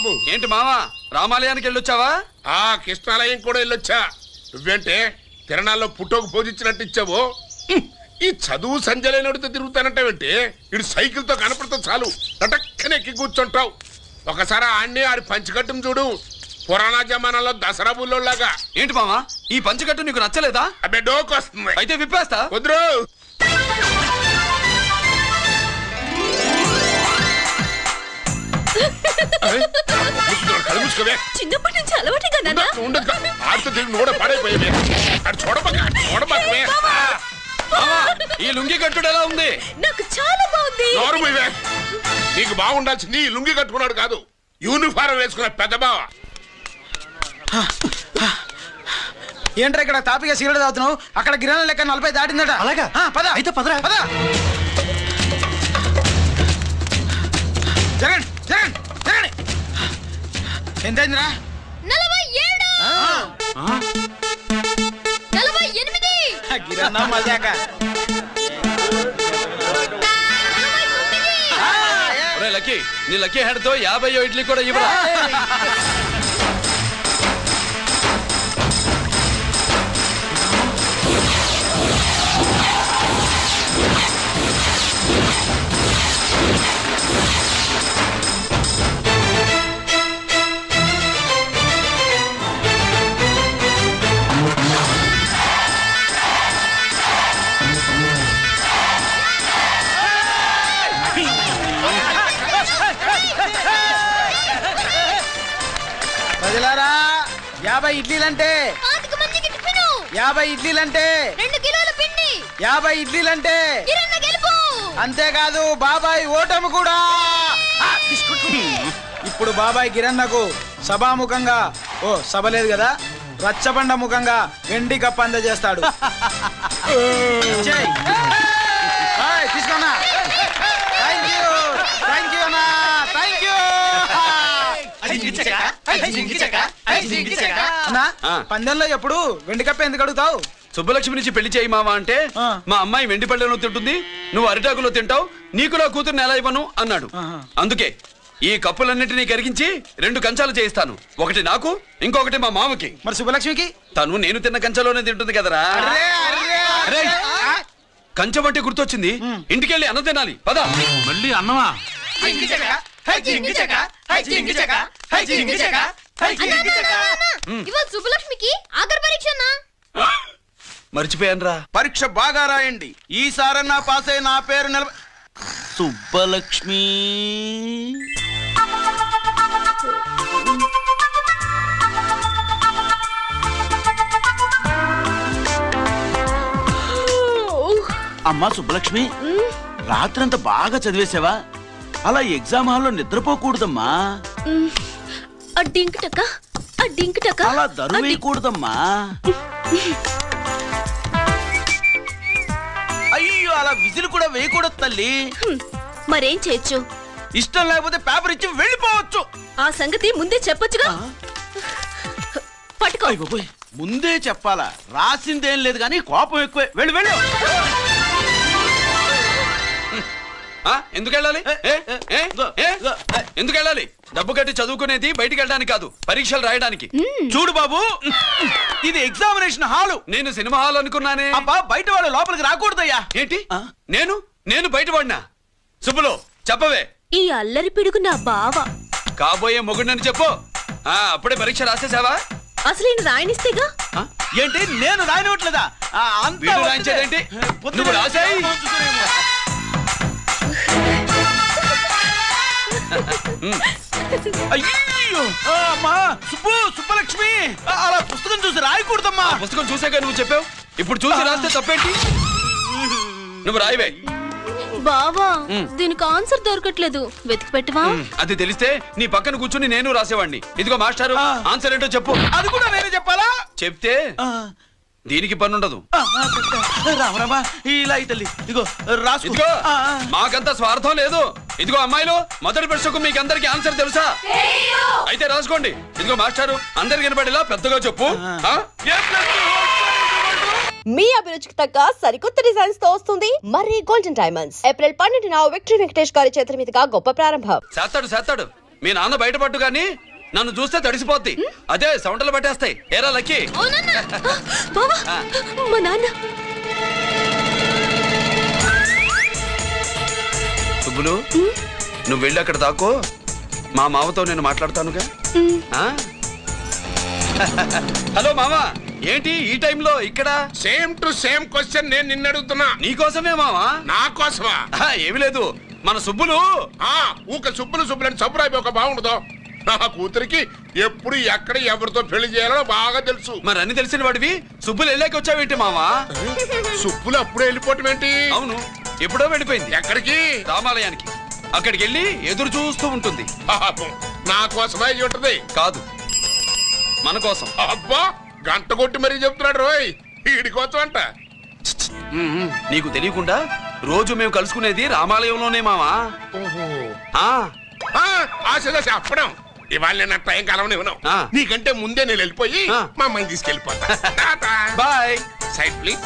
బాబు. ఏంటి మావా రామాలయానికి వెళ్ళొచ్చావా? ఆ కృష్ణాలయం కూడా వెళ్ళొచ్చా. నువ్వేంటే తిరణాల్లో పుట్టోకు పూజించినట్టు ఇచ్చావు. ఈ చదువు సంజలైనడితో తిరుగుతానంటావేంటి? ఇడు సైకిల్ తో కనపడితే చాలు లటక్కనే ఎక్కి కూర్చుంటావు. ఒకసారి ఆడిని ఆడి పంచకట్టును చూడు, పురాణ జమానాలో దసరా బుల్లోలాగా. ఏంటి మావా ఈ పంచకట్టు నీకు నచ్చలేదా? అబ్బే డోకు వస్తుంది. అయితే విప్పేస్తా. కుదురు. చిన్నప్పటి నుంచి అలవాటుగా ఈ లుంగి కట్టుడు ఎలా ఉంది? నాకు చాలా బాగుంది. నీకు బాగుండాల్సింది ఈ లుంగి కట్టుకున్నాడు కాదు, యూనిఫారం వేసుకున్న పెద్ద బావ. ఏంట్రా ఇక్కడ తాపిగా సిగరెట్ తాగుతున్నావు? అక్కడ గిరణం లెక్క 40 దాటిందట. అలాగా? పద అయితే పదరా. పద. జగన్ జగన్ జగన్ ఎంతైందిరా? 47 48 గిరణ మజాక. లక్కీ నీ లక్కీ హెడ్ తో 50 ఇడ్లీ కూడా ఇవ్వరా? ప్రజలారా 50 ఇడ్లీలంటే 50 ఇడ్లీలంటే 2 కిలోల పిండి 50 ఇడ్లీలంటే కిరణ్ గెలుపు. అంతేకాదు బాబాయ్ ఓటమి కూడా. ఇప్పుడు బాబాయ్ గిరన్నకు సభాముఖంగా సభ లేదు కదా, రచ్చబండ ముఖంగా వెండి కప్ప అందజేస్తాడు. తీసుకోనా? థ్యాంక్ యూ అన్నా, థ్యాంక్ యూ అన్నా. పందెంలో ఎప్పుడు వెండి కప్ప ఎందుకు అడుగుతావు? సుబ్బలక్ష్మి నుంచి పెళ్లి చేయి మావా అంటే మా అమ్మాయి వెండి పళ్ళెలో తింటుంది, నువ్వు అరిటాకులో తింటావు, నీకు నా కూతుర్ని ఎలా ఇవ్వను అన్నాడు. అందుకే ఈ కప్పులన్నిటినీ కరిగించి 2 కంచాలు చేయిస్తాను. ఒకటి నాకు, ఇంకొకటి మా మామకి. మరి సుబ్బలక్ష్మికి? తను నేను తిన్న కంచలోనే తింటుంది కదరా. కంచం అంటే గుర్తొచ్చింది, ఇంటికెళ్ళి అన్నం తినాలి. పద. మళ్ళీ అన్నమా? ఇవాళ సుబ్బలక్ష్మికి ఆఖరి పరీక్ష. మర్చిపోయాను రా. పరీక్ష బాగా రాయండి, ఈసారన్నా పాస్ అయి నా పేరు సుబ్బలక్ష్మి. అమ్మా సుబ్బలక్ష్మి, రాత్రంతా బాగా చదివేశావా? అలా ఎగ్జామ్ హాల్లో నిద్రపోకూడదమ్మా. అలా దరువేయకూడదమ్మా. అయ్యో అలా విజిల్ కూడా వేయకూడదు తల్లి. మరేం చేయొచ్చు? ఇష్టం లేకపోతే పేపర్ ఇచ్చి వెళ్ళిపోవచ్చు. ఆ సంగతి ముందే చెప్పొచ్చుగా. పట్టుకో. ముందే చెప్పాలా? రాసిందేం లేదు కానీ కోపం ఎక్కువే. వెళ్ళు వెళ్ళు. ఎందుకు వెళ్ళాలి? ఎందుకు వెళ్ళాలి? డబ్బు కట్టి చదువుకునేది బయటికి వెళ్ళడానికి కాదు, పరీక్షలు రాయడానికి. చూడు బాబు, ఇది ఎగ్జామినేషన్ హాలు. నేను సినిమా హాల్ అనుకున్నానే. అబ్బా, బయట వాళ్ళు లోపలికి రాకూడదయ్యా. ఏంటి? నేను బయటపడినా? సుబ్బులు చెప్పవే. ఈ అల్లరి పిడుగు నా బావ. కాబోయే మొగుడని చెప్పు. అప్పుడే పరీక్ష రాసేసావా? అసలు ఈయన రాయనిస్తేగా. ఏంటి నేను రాయనివ్వట్లేదా? రాయించేదేంటి? నువ్వు రాసేయ్. అయ్యో అమ్మా, సుబ్బలక్ష్మి అలా పుస్తకం చూసి రాయకూడదమ్మా. పుస్తకం చూసాక నువ్వు చెప్పావు, ఇప్పుడు చూసి రాస్తే తప్పేంటి? నువ్వు రాయవే. బావా, దీనికి ఆన్సర్ దొరకట్లేదు, వెతికి పెట్టవా? అది తెలిస్తే నీ పక్కన కూర్చుని నేను రాసేవాడిని. ఇదిగో మాస్టారు, ఆన్సర్ ఏంటో చెప్పు. అది కూడా నేనే చెప్పాలా? చెప్తే దీనికి పనుండదు. రామరామా, ఇలా తల్లి ఇదిగో రాసు. ఇదిగో మాకంత స్వార్థం లేదు. ఇదిగో అమ్మాయిలు, మొదటి ప్రశ్నకు మీకందరికి ఆన్సర్ తెలుసా? అయితే రాసుకోండి. ఇదిగో మాస్టారు, అందరికి వినపడేలా పెద్దగా చెప్పు. మీ అభిరుచికి తగ్గ సరికొత్త డిజైన్స్ తో వస్తుంది మర్రి గోల్డెన్ డైమండ్స్. ఏప్రిల్ 12న విక్టరీ వెంకటేష్ గారి చేతుల మీదుగా గొప్ప ప్రారంభం. చేస్తాడు మీ నాన్న బయటపట్టు గాని నన్ను చూస్తే తడిసిపోద్ది. అదే సౌంటలు పట్టేస్తాయి. ఏరా లక్కీ. అవునన్నా. బావా, మా నాన్న. సుబ్బులు, నువ్వు వెళ్ళి అక్కడ దాక్కో. మా మామతో నేను మాట్లాడతానుగా. ఆ? హలో మామ, ఏంటి ఈ టైంలో ఇక్కడ? సేమ్ టు సేమ్ క్వశ్చన్ నేను నిన్ను అడుగుతున్నా. నీకోసమే మామా. నా కోసమా? ఏమి లేదు, మన సుబ్బులు. ఊక సుబ్బులని సబ్బురాయి ఒక బాగుండదు. నా కూతురికి ఎప్పుడు ఎక్కడ ఎవరితో పెళ్లి చేయాలో బాగా తెలుసు. మరి అన్ని తెలిసిన వాడివి సుబ్బులు వెళ్ళాక వచ్చావేంటి మామా? సుబ్బులు అప్పుడే వెళ్ళిపోవటం ఏంటి? అవును, ఎప్పుడో వెళ్ళిపోయింది. ఎక్కడికి? రామాలయానికి. అక్కడికి వెళ్ళి ఎదురు చూస్తూ ఉంటుంది. పాపం, నా కోసమే అయి ఉంటది. కాదు, మన కోసం. అబ్బా, గంట కొట్టి మరీ చెప్తున్నాడు రోయ్. వీడి కోసం అంట. నీకు తెలియకుండా రోజు మేము కలుసుకునేది రామాలయంలోనే మామా. ఆశ చెప్పడం. ఇవాళ నేను టైం కాలం ఇవ్వను. నీకంటే ముందే నేను వెళ్ళిపోయి మా అమ్మాయిని తీసుకెళ్ళిపోతా. Bye. Side please.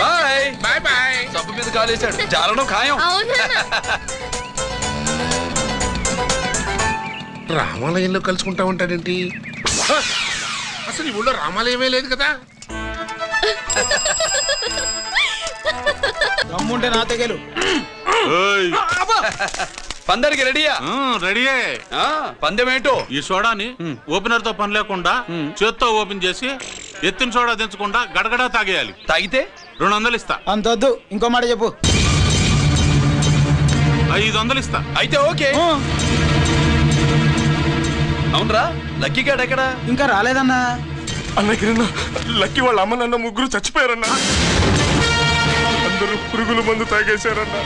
Bye bye bye. సబ్బు మీద కాలేశాడు, జారడం ఖాయం. రామాలయంలో కలుసుకుంటా ఉంటాడేంటి? అసలు ఈ ఊళ్ళో రామాలయమే లేదు కదా. దమ్ముంటే నా తెగలు. పందరికి రెడీయా? రెడీయే. పందెం ఏంటో? ఈ సోడాని ఓపెనర్ తో పని లేకుండా చేత్తో ఓపెన్ చేసి ఎత్తిన సోడా దించకుండా గడగడా తాగేయాలి. తాగితే 200 ఇస్తా. అంతొద్దు, ఇంకో మాట చెప్పు. 500 ఇస్తా. అయితే ఓకే. అవునరా, లక్కీ గాడు ఎక్కడా? ఇంకా రాలేదన్నా. అన్నగిరన్నా, లక్కీ వాళ్ళ అమ్మ నాన్న ముగ్గురు చచ్చిపోయారన్నా. అందరూ పురుగుల మందు తాగేశారన్నా.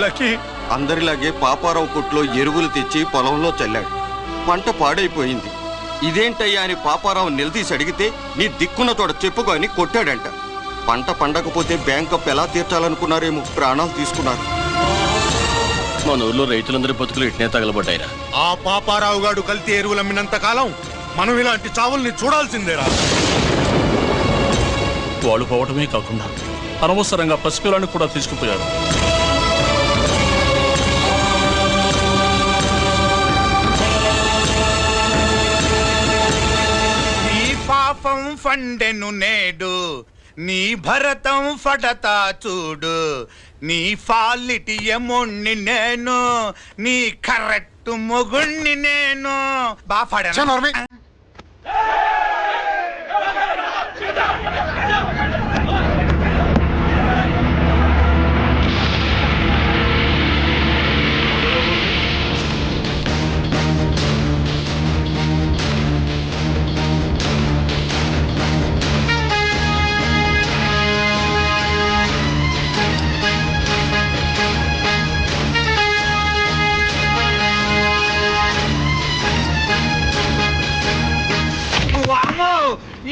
లక్కీ, అందరిలాగే పాపారావు కొట్లో ఎరువులు తెచ్చి పొలంలో చల్లాడు. పంట పాడైపోయింది. ఇదేంటయ్యా అని పాపారావు నిలదీసి అడిగితే నీ దిక్కున్న తోడ చెప్పుకో అని కొట్టాడంట. పంట పండకపోతే బ్యాంక్ అప్పు ఎలా తీర్చాలనుకున్నారేమో ప్రాణాలు తీసుకున్నారు. మన ఊర్లో రైతులందరి బతుకులు ఇట్నే తగలబడ్డాయిరా. ఆ పాపారావు గాడు కల్తీ ఎరువులు అమ్మినంత కాలం మనం ఇలాంటి చావుల్ని చూడాల్సిందేరా. వాళ్ళు పోవటమే కాకుండా అనవసరంగా పసిపిల్లని కూడా తీసుకుపోయారు. నీ పాపం ఫండెను నేడు, నీ భరతం ఫడతా చూడు. నీ ఫాలిటి ఎముణ్ణి నేను, నీ కరెక్ట్ మొగుణ్ణి నేను. బాగా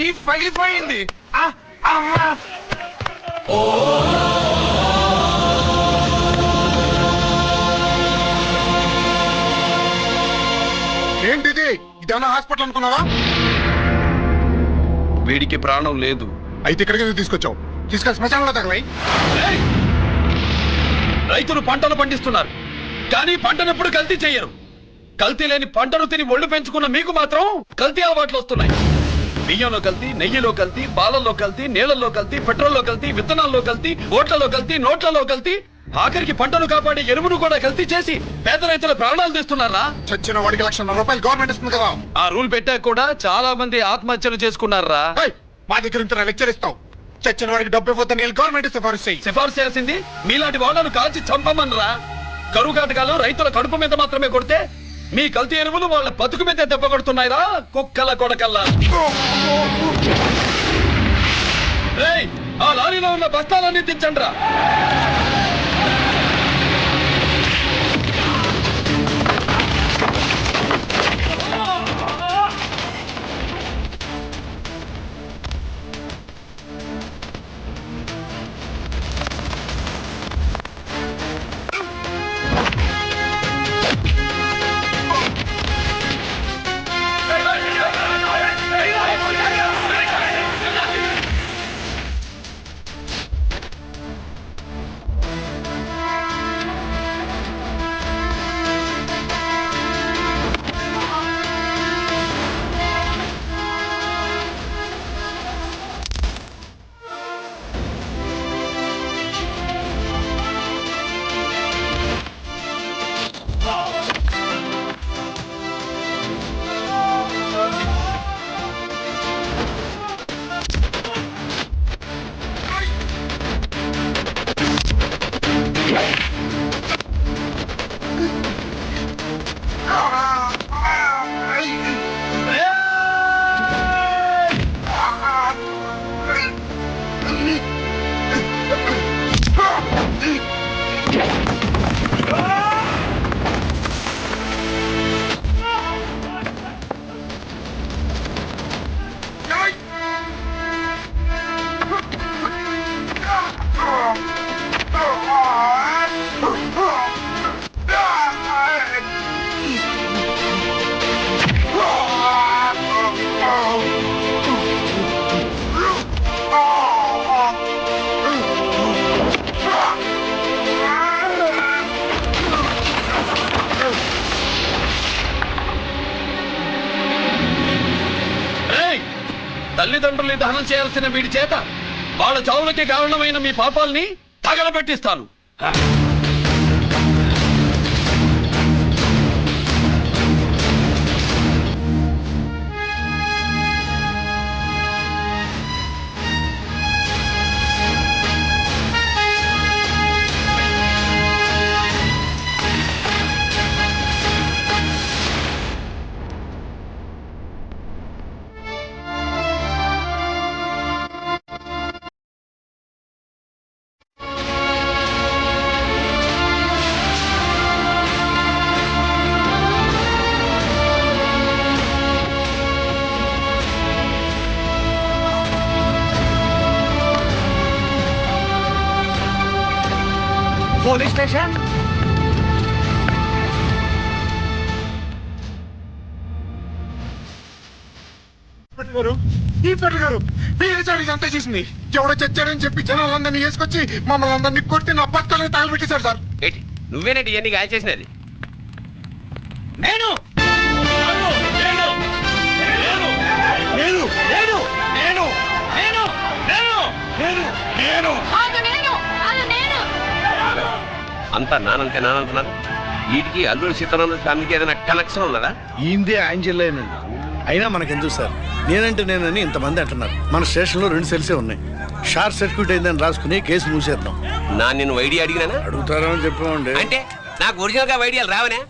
ఈ పగిలిపోయింది. ఏంటిది? ఇదేమన్నా హాస్పిటల్ అనుకున్నావా? వీడికి ప్రాణం లేదు. అయితే ఇక్కడికి తీసుకొచ్చావు. తీసుకొని శ్మశానంలో తగలై. రైతులు పంటలు పండిస్తున్నారు, కానీ పంటనెప్పుడు కల్తీ చెయ్యరు. కల్తీ లేని పంటను తిని ఒళ్ళు పెంచుకున్న మీకు మాత్రం కల్తీ అలవాట్లు వస్తున్నాయి. బియ్యంలో కల్తీ, నెయ్యిలో కల్తీ, పాలల్లో కల్తీ, నీళ్లలో కల్తీ, పెట్రోల్లో కల్తీ, విత్తనాల్లో కల్తీ, ఓట్లలో కల్తీ, నోట్లలో కల్తీ, ఆఖరికి పంటను కాపాడే ఎరువును కూడా కల్తీ చేసి పేద రైతుల ప్రాణాలు తీస్తున్నారా? చచ్చిన వాడికి ₹1,00,000 గవర్నమెంట్ ఇస్తుంది కదా. ఆ రూల్ పెట్టాక కూడా చాలా మంది ఆత్మహత్యలు చేసుకున్నారా? మా దగ్గర ఇంత లెక్చర్ ఇస్తావు. చచ్చిన వాడికి డబ్బు ఇవ్వద్దని గవర్నమెంట్ సిఫారసు చేయి. సిఫార్సు చేయాల్సింది మీలాంటి వాళ్ళను కాల్చి చంపమనరా? కరువు కాటకాలు రైతుల కడుపు మీద మాత్రమే కొడితే మీ కల్తీ ఎరువులు వాళ్ళ బతుకు మీద దెబ్బ కొడుతున్నాయిరా కుక్కల కొడకల్లా. ఆ లారీలో ఉన్న బస్తాలన్నీ దించండ్రా. తల్లిదండ్రుల్ని దహనం చేయాల్సిన వీడి చేత వాళ్ళ చావులకి కారణమైన మీ పాపాల్ని తగలబెట్టిస్తాను. పోలీస్ స్టేషన్ ఈ పెట్టగారు మీరేసాడు ఇదంతా చేసింది. ఎవడో చచ్చాడని చెప్పి జనాలందరినీ వేసుకొచ్చి మమ్మల్ని అందరినీ కొట్టి నా బట్టలని తగలబెట్టేశాడు సార్. నువ్వేనండి ఇవన్నీ గాయ చేసినది. నేను నేను నేను నేను నేను నేను నేను నేను అంతా నానంటే నానంటున్నారు. వీటికి అల్లూరి సీతారామరాజు ఫ్యామిలీకి ఏదైనా కనెక్షన్ ఉన్నదా? ఈందే ఆంజల్లేనండి. అయినా మనకెందుకు సార్, నేనంటే నేనని ఇంతమంది అంటున్నారు. మన స్టేషన్లో 2 సెల్సే ఉన్నాయి. షార్ట్ సర్క్యూట్ అయిందని రాసుకుని కేసు మూసేద్దాం. నిన్ను ఐడియా అడిగినా అడుగుతారని చెప్పామండి. అంటే నాకు ఒరిజినల్ గా ఐడియాలు రావనే.